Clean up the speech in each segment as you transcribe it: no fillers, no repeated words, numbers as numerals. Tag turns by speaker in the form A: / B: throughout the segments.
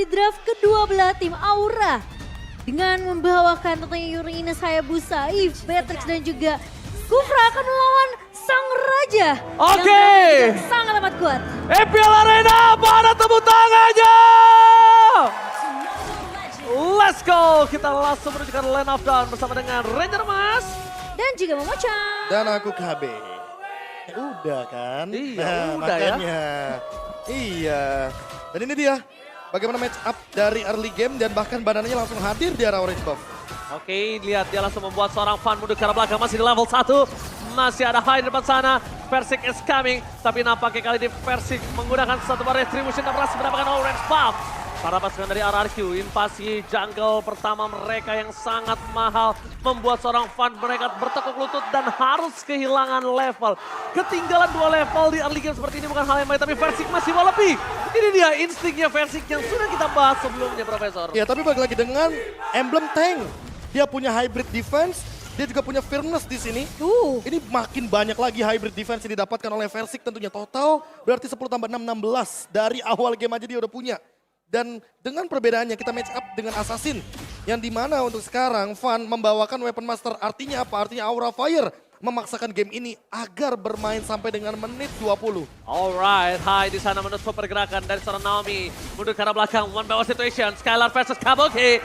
A: Di draft kedua belah tim Aura dengan membawakan tentunya Yuri Ines Hayabusa, Eve, Beatrix dan juga Kufra akan melawan Sang Raja.
B: Oke.
A: Yang sangat amat kuat.
B: EPL Arena, mana tepuk tangannya? Let's go, kita langsung menuju ke line of down bersama dengan Ranger Mas.
A: Dan juga Momochan.
C: Dan aku KB. Udah kan?
B: Iya, udah ya.
C: makanya. Iya. Dan ini dia. Bagaimana match up dari early game dan bahkan badannya langsung hadir di arah Orange Buff.
B: Oke, lihat dia langsung membuat seorang fan mundur ke arah belakang, masih di level 1. Masih ada high di depan sana, Versik is coming. Tapi nampaknya kali ini Versik menggunakan satu bar retribution dan berhasil mendapatkan orange buff. Para pasukan dari RRQ, invasi jungle pertama mereka yang sangat mahal. Membuat seorang fan mereka bertekuk lutut dan harus kehilangan level. Ketinggalan 2 level di early game seperti ini bukan hal yang baik, tapi Versik masih mau lebih. Ini dia instingnya Versik yang sudah kita bahas sebelumnya, Profesor.
C: Ya, tapi balik lagi dengan emblem tank. Dia punya hybrid defense, dia juga punya firmness di sini. Ini makin banyak lagi hybrid defense yang didapatkan oleh Versik tentunya. Total berarti 10 tambah 6, 16. Dari awal game aja dia udah punya. Dan dengan perbedaannya kita match up dengan Assassin. Yang dimana untuk sekarang Fan membawakan Weapon Master. Artinya apa? Artinya Aura Fire memaksakan game ini agar bermain sampai dengan menit 20.
B: Alright, Hai di sana menutup pergerakan dari seorang Naomi. Mundur ke arah belakang, one by one situation. Skylar versus Kabuki.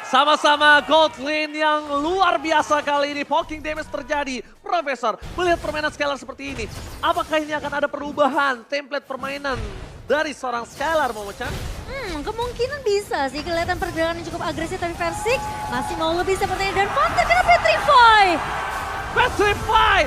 B: Sama-sama gold lane yang luar biasa kali ini. Poking damage terjadi. Profesor, melihat permainan Skylar seperti ini, apakah ini akan ada perubahan template permainan dari seorang Skylar, Momochan?
A: Kemungkinan bisa sih, kelihatan pergerakan yang cukup agresif, tapi Versik masih mau lebih sepertinya. Dan Fan terkena Petrify.
B: Petrify!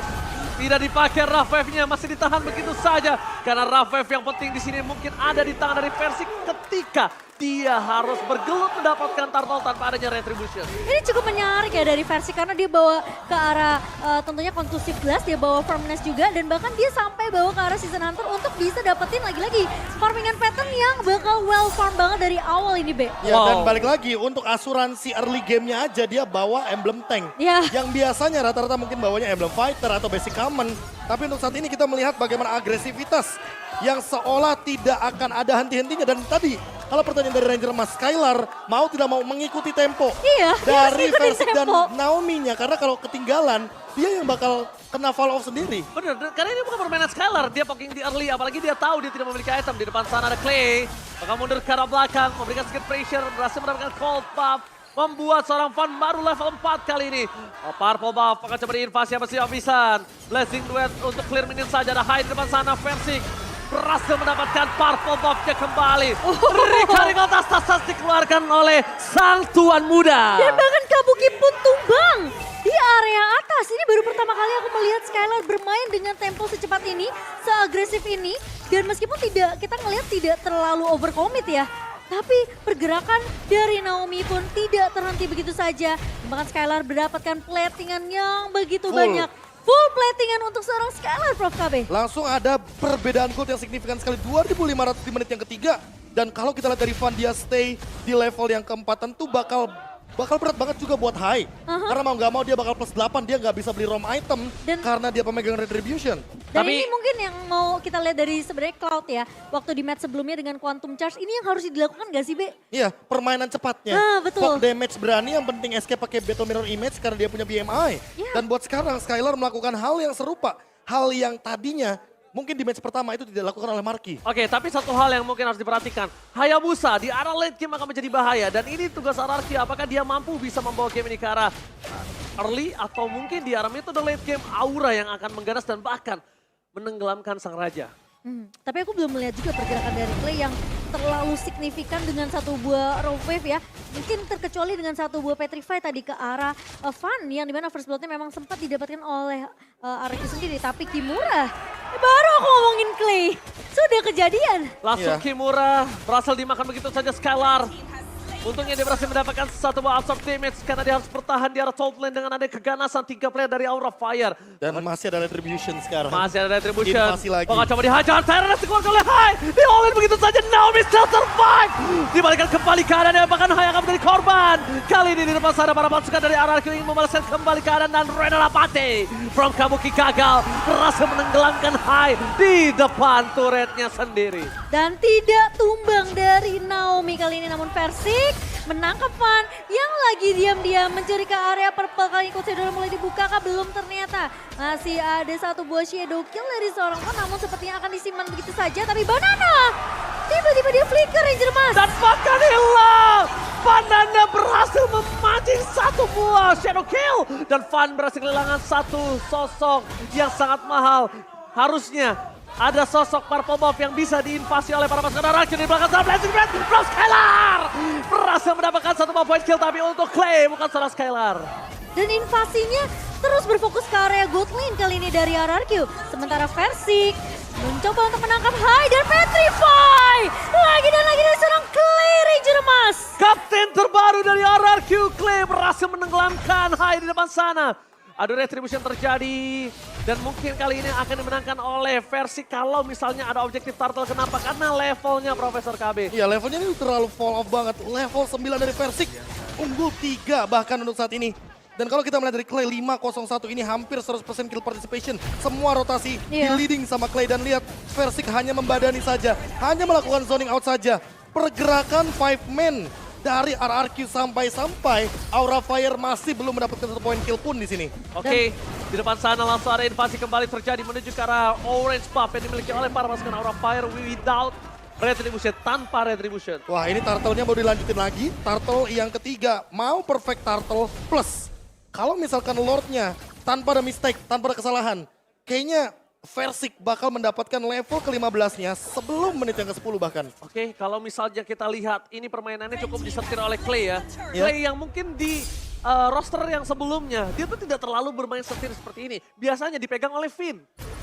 B: Tidak dipakai Rafeve-nya, masih ditahan begitu saja. Karena Rafeve yang penting di sini mungkin ada di tangan dari Versik ketika dia harus bergelut mendapatkan turtle tanpa adanya retribution.
A: Ini cukup menarik ya dari Versik karena dia bawa ke arah tentunya conclusive blast, dia bawa firmness juga, dan bahkan dia sampai bawa ke arah season hunter untuk bisa dapetin lagi-lagi farmingan pattern yang bakal well farm banget dari awal ini, Be.
C: Ya, dan balik lagi untuk asuransi early game-nya aja dia bawa emblem tank.
A: Ya.
C: Yang biasanya rata-rata mungkin bawanya emblem fighter atau basic common. Tapi untuk saat ini kita melihat bagaimana agresivitas yang seolah tidak akan ada henti-hentinya. Dan tadi kalau pertanyaan dari Ranger Mas, Skylar mau tidak mau mengikuti tempo
A: Iya,
C: dari
A: dia harus
C: Versik
A: ngikutin
C: dan
A: tempo.
C: Naomi-nya. Karena kalau ketinggalan dia yang bakal kena fall off sendiri.
B: Bener, karena ini bukan permainan Skylar. Dia poking di early, apalagi dia tahu dia tidak memiliki item. Di depan sana ada Clay. Maka mundur ke arah belakang, memberikan sedikit pressure, berhasil mendapatkan cold buff. Membuat seorang fan baru level 4 kali ini. Purple buff akan coba diinvasi habis-habisan. Blessing duet untuk clear minion saja. Ada high di depan sana, Versik berhasil mendapatkan purple buff-nya kembali. Recurring tas dikeluarkan oleh sang tuan muda.
A: Dan bahkan Kabuki pun tumbang di area atas. Ini baru pertama kali aku melihat Skylar bermain dengan tempo secepat ini, seagresif ini. Dan meskipun kita ngelihat tidak terlalu overcommit ya. Tapi pergerakan dari Naomi pun tidak terhenti begitu saja. Bahkan Skylar mendapatkan platingan yang begitu banyak. Full platingan untuk seorang Skylar, Prof. KB.
C: Langsung ada perbedaan gold yang signifikan sekali. 2.500 di menit yang ketiga. Dan kalau kita lihat dari Van, dia stay di level yang keempat, tentu bakal berat banget juga buat high. Karena mau nggak mau dia bakal plus 8, dia nggak bisa beli rom item karena dia pemegang retribution.
A: Dan
B: Tapi-
A: ini mungkin yang mau kita lihat dari sebenarnya Cloud ya. Waktu di match sebelumnya dengan Quantum Charge, ini yang harus dilakukan gak sih, Be?
C: Iya, permainan cepatnya.
A: Nah, betul.
C: Fog damage berani, yang penting escape pakai Battle Mirror Image karena dia punya BMI.
A: Iya.
C: Dan buat sekarang Skylar melakukan hal yang serupa. Hal yang tadinya mungkin di match pertama itu tidak dilakukan oleh Marky.
B: Oke, tapi satu hal yang mungkin harus diperhatikan. Hayabusa di arah late game akan menjadi bahaya. Dan ini tugas RRQ, apakah dia mampu bisa membawa game ini ke arah early atau mungkin di arah metode late game Aura yang akan mengganas dan bahkan menenggelamkan sang raja.
A: Tapi aku belum melihat juga pergerakan dari Clay yang terlalu signifikan dengan satu buah Raw Wave ya. Mungkin terkecuali dengan satu buah Petrify tadi ke arah Van yang dimana first blood-nya memang sempat didapatkan oleh RRQ sendiri. Tapi Kimura, baru aku ngomongin Clay, sudah kejadian.
B: Langsung
C: Iya.
B: Kimura berhasil dimakan begitu saja Skylar. Untungnya dia berhasil mendapatkan satu buah absorb damage karena dia harus bertahan di arah top lane dengan ada keganasan 3 player dari Aura Fire.
C: Dan masih ada retribution sekarang.
B: Masih ada retribution.
C: Invasi lagi.
B: Bakal coba dihajar. Tyrannus dikeluarkan oleh Hai. Di all-in begitu saja. Naomi still survive. Dibalikan kembali keadaannya. Bahkan Hai akan menjadi korban. Kali ini di depan sana para pasukan dari RRQ ingin membalaskan kembali keadaan. Dan Rena Rapate from Kabuki gagal. Berhasil menenggelamkan Hai di depan turretnya sendiri.
A: Dan tidak tumbang dari Naomi kali ini, namun Versik menangkap Van yang lagi diam-diam mencuri ke area purple. Kali ini coach udah mulai dibuka kah? Belum ternyata. Masih ada satu buah shadow kill dari seorang Van, namun sepertinya akan disimpan begitu saja. Tapi Banana tiba-tiba dia flicker Ranger Mas.
B: Dan bahkan hilang. Banana berhasil memancing satu buah shadow kill. Dan Van berhasil kehilangan satu sosok yang sangat mahal. Harusnya ada sosok Purple Buff yang bisa diinvasi oleh para pasukan RRQ di belakang sana. Blazing Brand from Skylar. Berhasil mendapatkan satu buah point kill tapi untuk Clay bukan salah Skylar.
A: Dan invasinya terus berfokus ke area gold lane kali ini dari RRQ. Sementara Versik mencoba untuk menangkap Hai dan Petrify. Lagi dan lagi dari seorang Clay Ranger Mas.
B: Kapten terbaru dari RRQ, Clay berhasil menenggelamkan Hai di depan sana. Ada retribution terjadi dan mungkin kali ini akan dimenangkan oleh Versik kalau misalnya ada objektif turtle. Kenapa? Karena levelnya Profesor KB.
C: Iya, levelnya ini terlalu fall off banget. Level 9 dari Versik, unggul 3 bahkan untuk saat ini. Dan kalau kita melihat dari Clay 501 ini hampir 100% kill participation. Semua rotasi di leading sama Clay dan lihat Versik hanya membadani saja. Hanya melakukan zoning out saja. Pergerakan 5 man dari RRQ sampai Aura Fire masih belum mendapatkan satu poin kill pun di sini.
B: Oke, di depan sana langsung ada invasi kembali terjadi menuju ke arah orange buff yang dimiliki oleh para pasukan Aura Fire without retribution, tanpa retribution.
C: Wah, ini turtle-nya mau dilanjutin lagi. Turtle yang ketiga, mau perfect turtle plus. Kalau misalkan Lord-nya tanpa ada mistake, tanpa ada kesalahan, kayaknya Versik bakal mendapatkan level ke-15-nya sebelum menit yang ke-10 bahkan.
B: Oke, kalau misalnya kita lihat ini permainannya cukup disetir oleh Clay ya. Clay yang mungkin di roster yang sebelumnya, dia tuh tidak terlalu bermain setir seperti ini. Biasanya dipegang oleh Finn.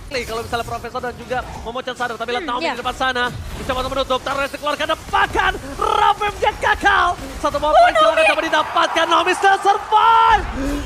B: Clay kalau misalnya Profesor dan juga Momochan sadar, tapi lihat Naomi di depan sana. Mencoba untuk menutup, Tyrannus dikeluarkan, dapatkan. Ravemnya gagal. Satu ball point silahkan coba didapatkan. Naomi still survive.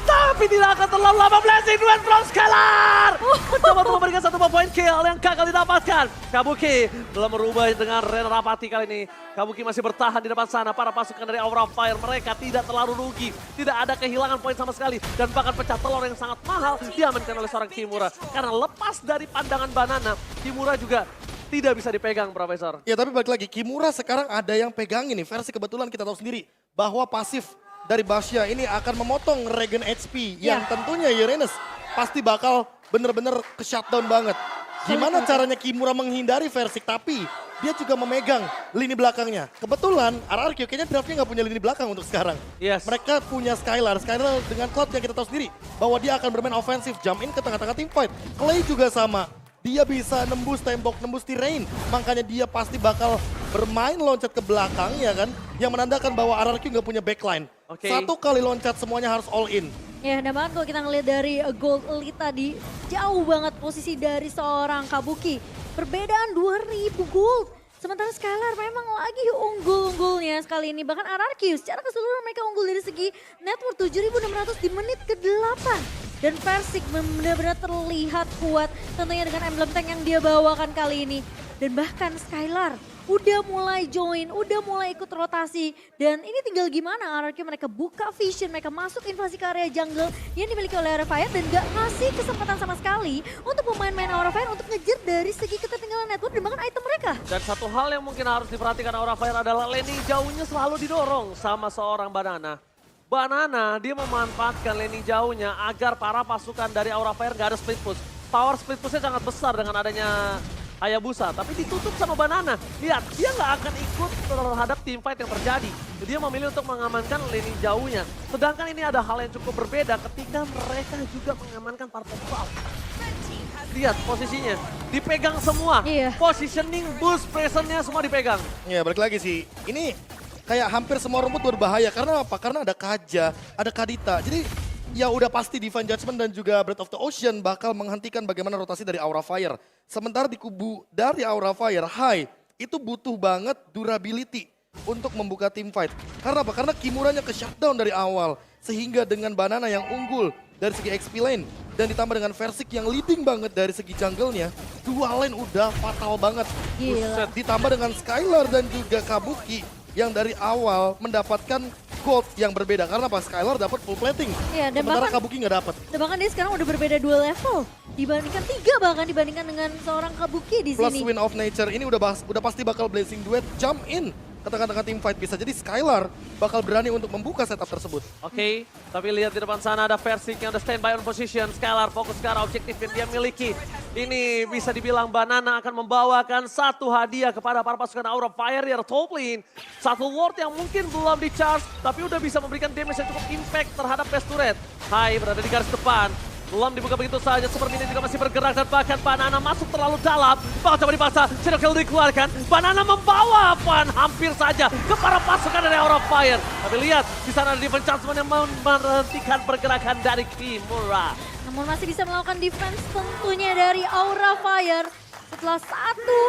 B: Tapi tidak akan terlalu lama. Blazing Duet from Skylar. Mencoba untuk memberikan satu ball point kill yang gagal didapatkan. Kabuki belum merubah dengan Rena Rapati kali ini. Kabuki masih bertahan di depan sana. Para pasukan dari Aura Fire mereka tidak terlalu rugi. Tidak ada kehilangan poin sama sekali. Dan bahkan pecah telur yang sangat mahal diamankan oleh seorang Kimura. Karena lepas dari pandangan Banana, Kimura juga tidak bisa dipegang, Profesor.
C: Ya tapi balik lagi, Kimura sekarang ada yang pegang ini. Versi kebetulan kita tahu sendiri bahwa pasif dari Basya ini akan memotong regen HP. Yang tentunya Uranus pasti bakal bener-bener ke shutdown banget. Gimana caranya Kimura menghindari Versik tapi dia juga memegang lini belakangnya. Kebetulan RRQ kayaknya draftnya nggak punya lini belakang untuk sekarang.
B: Yes.
C: Mereka punya Skylar. Skylar dengan Cloud yang kita tahu sendiri bahwa dia akan bermain ofensif, jump in ke tengah-tengah team fight. Clay juga sama. Dia bisa nembus tembok, nembus terrain. Makanya dia pasti bakal bermain loncat ke belakang ya kan. Yang menandakan bahwa RRQ nggak punya backline. Satu kali loncat semuanya harus all in.
A: Ya, dan banget kalau kita ngeliat dari Gold Elite tadi, jauh banget posisi dari seorang Kabuki. Perbedaan 2000 gold. Sementara Skylar memang lagi unggul-unggulnya sekali ini. Bahkan RRQ secara keseluruhan mereka unggul dari segi network 7.600 di menit ke-8. Dan Versik benar-benar terlihat kuat tentunya dengan emblem tank yang dia bawakan kali ini. Dan bahkan Skylar udah mulai join, udah mulai ikut rotasi. Dan ini tinggal gimana RRQ mereka buka vision, mereka masuk invasi ke area jungle yang dimiliki oleh Aura Fire dan gak ngasih kesempatan sama sekali untuk pemain-pemain Aura Fire untuk ngejar dari segi ketertinggalan network dan bahkan item mereka.
B: Dan satu hal yang mungkin harus diperhatikan Aura Fire adalah laning jauhnya selalu didorong sama seorang Banana. Banana dia memanfaatkan laning jauhnya agar para pasukan dari Aura Fire gak ada split push. Power split pushnya sangat besar dengan adanya Hayabusa, tapi ditutup sama Banana. Lihat, dia nggak akan ikut terhadap team fight yang terjadi. Dia memilih untuk mengamankan lini jauhnya. Sedangkan ini ada hal yang cukup berbeda ketika mereka juga mengamankan Purple Buff. Lihat posisinya, dipegang semua. Positioning, boost, presence-nya semua dipegang.
C: Ya balik lagi sih, ini kayak hampir semua rumput berbahaya. Karena apa? Karena ada Kaja, ada Kadita. Jadi ya udah pasti Divine Judgment dan juga Breath of the Ocean bakal menghentikan bagaimana rotasi dari Aura Fire. Sementara di kubu dari Aura Fire, Hai itu butuh banget durability. untuk membuka tim fight. Karena apa? Karena Kimuranya ke shutdown dari awal. Sehingga dengan Banana yang unggul dari segi XP lane. Dan ditambah dengan Versik yang leading banget dari segi jungle-nya. Dua lane udah fatal banget.
A: Gila.
C: Ditambah dengan Skylar dan juga Kabuki yang dari awal mendapatkan gold yang berbeda. Karena apa? Skylar dapat full plating.
A: Iya, dan
C: Sementara
A: bahkan-
C: Kabuki nggak dapat.
A: Dan bahkan dia sekarang udah berbeda 2 level. Dibandingkan 3 bahkan dibandingkan dengan seorang Kabuki di
C: Plus
A: sini.
C: Wind of Nature ini udah pasti bakal Blazing Duet jump in ke tengah-tengah tim fight. Bisa jadi Skylar bakal berani untuk membuka setup tersebut.
B: Oke, tapi lihat di depan sana ada Versik yang udah standby on position. Skylar fokus ke arah objektif yang dia miliki. Ini bisa dibilang Banana akan membawakan satu hadiah kepada para pasukan Aura Fire di top lane. Satu Lord yang mungkin belum di-charge, tapi udah bisa memberikan damage yang cukup impact terhadap best turret. Hai berada di garis depan. Belum dibuka begitu saja, Super Minion juga masih bergerak dan bahkan Banana masuk terlalu dalam. Bakal coba dipaksa, Shadow Kill dikeluarkan. Banana membawa Van hampir saja ke para pasukan dari Aura Fire. Tapi lihat, di sana ada defense Chargement yang menghentikan pergerakan dari Kimura.
A: Namun masih bisa melakukan defense tentunya dari Aura Fire. Setelah satu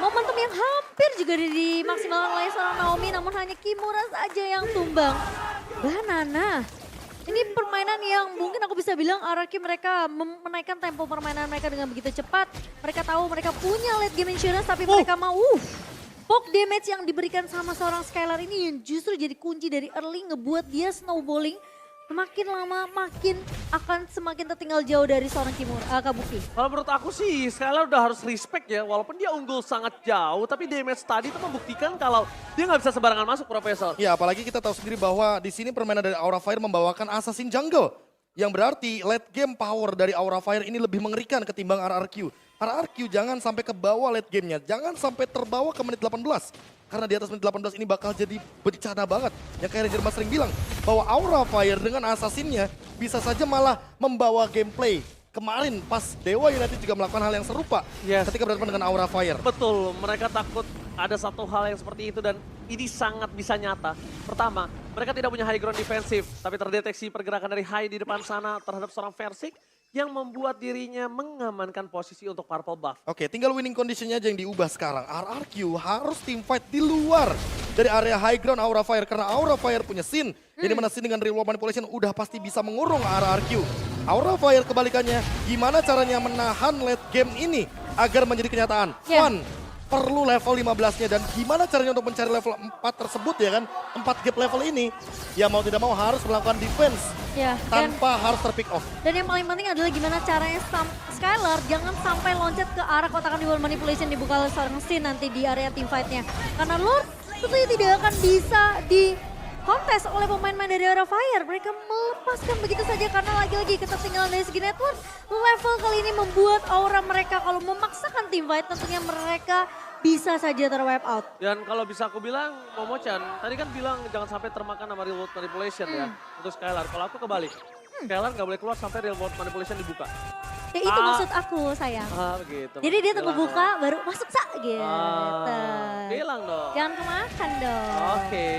A: momentum yang hampir juga dimaksimalkan oleh seorang Naomi. Namun hanya Kimura saja yang tumbang. Banana. Ini permainan yang mungkin aku bisa bilang RRQ mereka menaikkan tempo permainan mereka dengan begitu cepat. Mereka tahu mereka punya late game insurance tapi mereka mau poke damage yang diberikan sama seorang Skylar ini yang justru jadi kunci dari early ngebuat dia snowballing. Makin lama makin akan semakin tertinggal jauh dari seorang Kabuki.
B: Kalau menurut aku sih Skylar udah harus respect ya, walaupun dia unggul sangat jauh, tapi damage tadi itu membuktikan kalau dia nggak bisa sembarangan masuk, Profesor.
C: Ya apalagi kita tahu sendiri bahwa di sini permainan dari Aura Fire membawakan Assassin Jungle. Yang berarti late game power dari Aura Fire ini lebih mengerikan ketimbang RRQ. RRQ jangan sampai ke bawah late gamenya, jangan sampai terbawa ke menit 18. Karena di atas menit 18 ini bakal jadi bencana banget. Yang kayak Ranger Mas sering bilang, bahwa Aura Fire dengan Assassinnya bisa saja malah membawa gameplay. Kemarin pas Dewa United juga melakukan hal yang serupa ketika berhadapan dengan Aura Fire.
B: Betul, mereka takut ada satu hal yang seperti itu dan ini sangat bisa nyata. Pertama, mereka tidak punya high ground defensif, tapi terdeteksi pergerakan dari Hai di depan sana terhadap seorang Versik yang membuat dirinya mengamankan posisi untuk purple buff.
C: Oke, tinggal winning conditionnya aja yang diubah sekarang. RRQ harus team fight di luar dari area high ground Aura Fire. Karena Aura Fire punya Sin. Jadi mana Sin dengan real world manipulation udah pasti bisa mengurung RRQ. Aura Fire kebalikannya, gimana caranya menahan late game ini agar menjadi kenyataan? One, perlu level 15-nya dan gimana caranya untuk mencari level 4 tersebut ya kan? 4 gap level ini, ya mau tidak mau harus melakukan defense tanpa harus terpick off.
A: Dan yang paling penting adalah gimana caranya Skylar jangan sampai loncat ke arah kotakan di wall manipulation dibuka oleh seorang Sin nanti di area team fight-nya. Karena Lord tentunya tidak akan bisa di kontes oleh pemain-pemain dari Aura Fire. Mereka melepaskan begitu saja karena lagi-lagi ketertinggalan dari segi network. Level kali ini membuat aura mereka kalau memaksakan team fight tentunya mereka bisa saja terwipe out.
B: Dan kalau bisa aku bilang, Momo-chan, tadi kan bilang jangan sampai termakan sama real world manipulation ya untuk Skylar. Kalau aku kebalik, Skylar nggak boleh keluar sampai real world manipulation dibuka.
A: Ya itu maksud aku sayang.
B: Begitu.
A: Jadi dia tunggu
B: Bilang
A: buka baru masuk gitu.
B: bilang dong.
A: Jangan kemakan dong.
B: Oke,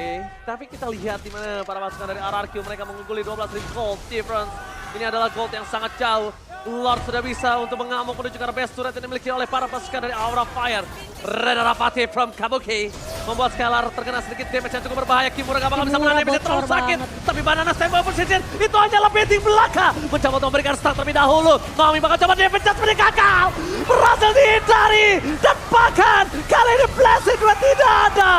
B: tapi kita lihat di mana para pasukan dari RRQ mereka mengungguli 12.000 gold difference. Ini adalah gold yang sangat jauh. Lord sudah bisa untuk mengamuk menuju ke arah best turret yang dimiliki oleh para pasukan dari Aura Fire. Reda Rapati from Kabuki membuat Skylar terkena sedikit damage yang cukup berbahaya. Kimura gak bakal bisa menahan damage terlalu sakit. Tapi Banana standby position itu hanyalah betting belaka. Mencoba untuk memberikan start terlebih dahulu. Naomi bakal coba defense seperti gagal. Berhasil dihindari. Dan bahkan kali ini blessing dua tidak ada.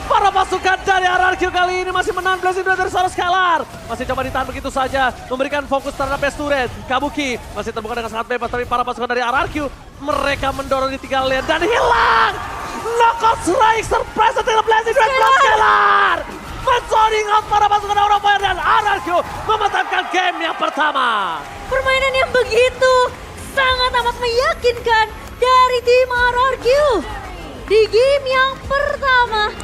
B: Para pasukan dari RRQ kali ini masih menahan blessing dua dari seorang Skylar. Masih coba ditahan begitu saja. Memberikan fokus terhadap best turret. Kabuki masih terbuka dengan sangat bebas. Tapi para pasukan dari RRQ mereka mendorong di 3 lane dan hilang. Knockout strike surprise adalah blessing dua Skylar. Men-zoning out para pasukan Aura Fire dan RRQ memenangkan game yang pertama.
A: Permainan yang begitu sangat amat meyakinkan dari tim RRQ di game yang pertama.